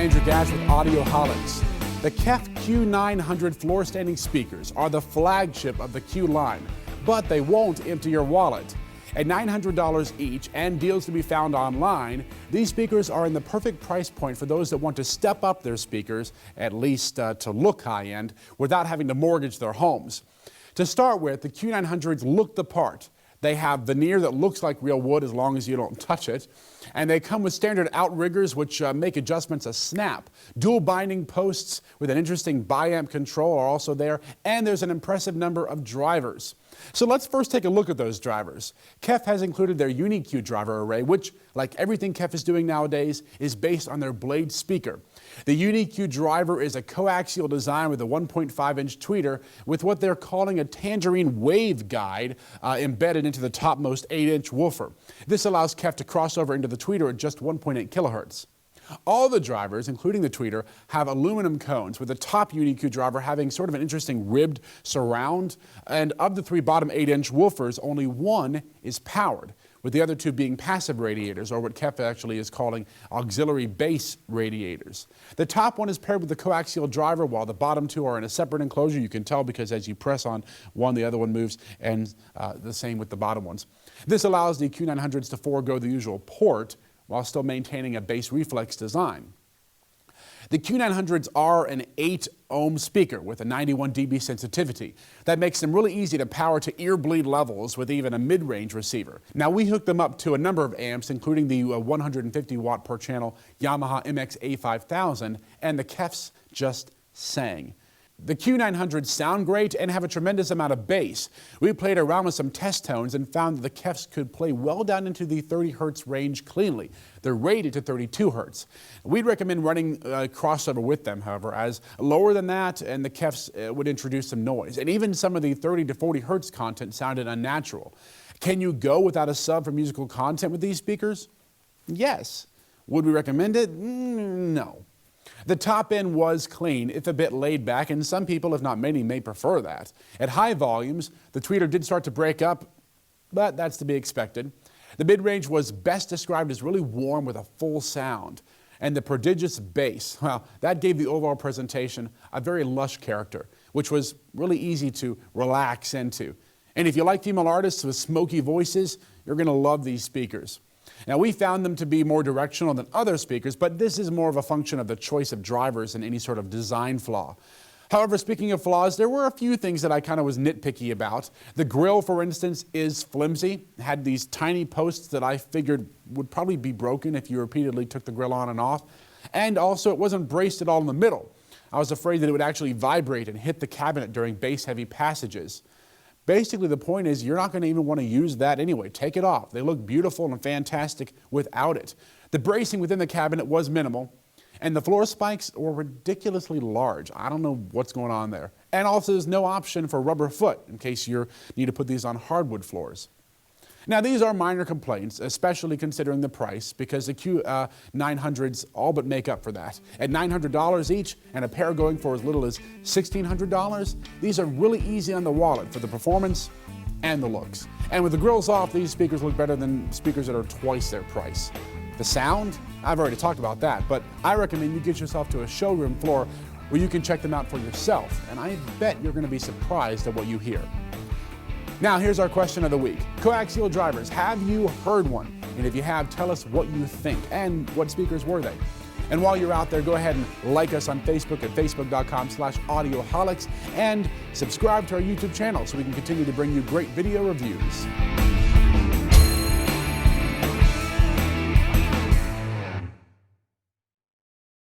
Andrew Gash with Audioholics. The KEF Q900 Floorstanding speakers are the flagship of the Q line, but they won't empty your wallet. At $900 each and deals to be found online, these speakers are in the perfect price point for those that want to step up their speakers, at least to look high-end, without having to mortgage their homes. To start with, the Q900s look the part. They have veneer that looks like real wood as long as you don't touch it. And they come with standard outriggers which make adjustments a snap. Dual binding posts with an interesting bi-amp control are also there. And there's an impressive number of drivers. So let's first take a look at those drivers. KEF has included their UniQ driver array, which, like everything KEF is doing nowadays, is based on their Blade speaker. The UniQ driver is a coaxial design with a 1.5-inch tweeter with what they're calling a tangerine wave guide embedded into the topmost 8-inch woofer. This allows KEF to cross over into the tweeter at just 1.8 kilohertz. All the drivers, including the tweeter, have aluminum cones, with the top UniQ driver having sort of an interesting ribbed surround. And of the three bottom 8-inch woofers, only one is powered, with the other two being passive radiators, or what KEF actually is calling auxiliary bass radiators. The top one is paired with the coaxial driver, while the bottom two are in a separate enclosure. You can tell because as you press on one, the other one moves, and the same with the bottom ones. This allows the Q900s to forego the usual port, while still maintaining a bass reflex design. The Q900s are an 8-ohm speaker with a 91 dB sensitivity. That makes them really easy to power to ear bleed levels with even a mid-range receiver. Now, we hooked them up to a number of amps, including the 150 watt per channel Yamaha MX-A5000, and the KEFs just sang. The Q900s sound great and have a tremendous amount of bass. We played around with some test tones and found that the KEFs could play well down into the 30 hertz range cleanly. They're rated to 32 hertz. We'd recommend running crossover with them, however, as lower than that and the KEFs would introduce some noise. And even some of the 30 to 40 hertz content sounded unnatural. Can you go without a sub for musical content with these speakers? Yes. Would we recommend it? No. The top end was clean, if a bit laid back, and some people, if not many, may prefer that. At high volumes, the tweeter did start to break up, but that's to be expected. The mid-range was best described as really warm with a full sound. And the Prodigious Bass, well, that gave the overall presentation a very lush character, which was really easy to relax into. And if you like female artists with smoky voices, you're going to love these speakers. Now, we found them to be more directional than other speakers, but this is more of a function of the choice of drivers than any sort of design flaw. However, speaking of flaws, there were a few things that I kind of was nitpicky about. The Grille, for instance, is flimsy. It had these tiny posts that I figured would probably be broken if you repeatedly took the Grille on and off. And also, it wasn't braced at all in the middle. I was afraid that it would actually vibrate and hit the cabinet during bass-heavy passages. Basically, the point is you're not going to even want to use that anyway. Take it off. They look beautiful and fantastic without it. The bracing within the cabinet was minimal, and the floor spikes were ridiculously large. I don't know what's going on there. And also, there's no option for rubber foot in case you need to put these on hardwood floors. Now, these are minor complaints, especially considering the price, because the Q900s all but make up for that. At $900 each, and a pair going for as little as $1,600, these are really easy on the wallet for the performance and the looks. And with the grills off, these speakers look better than speakers that are twice their price. The sound? I've already talked about that, but I recommend you get yourself to a showroom floor where you can check them out for yourself, and I bet you're going to be surprised at what you hear. Now, here's our question of the week. Coaxial drivers, have you heard one? And if you have, tell us what you think and what speakers were they? And while you're out there, go ahead and like us on Facebook at facebook.com/audioholics and subscribe to our YouTube channel so we can continue to bring you great video reviews.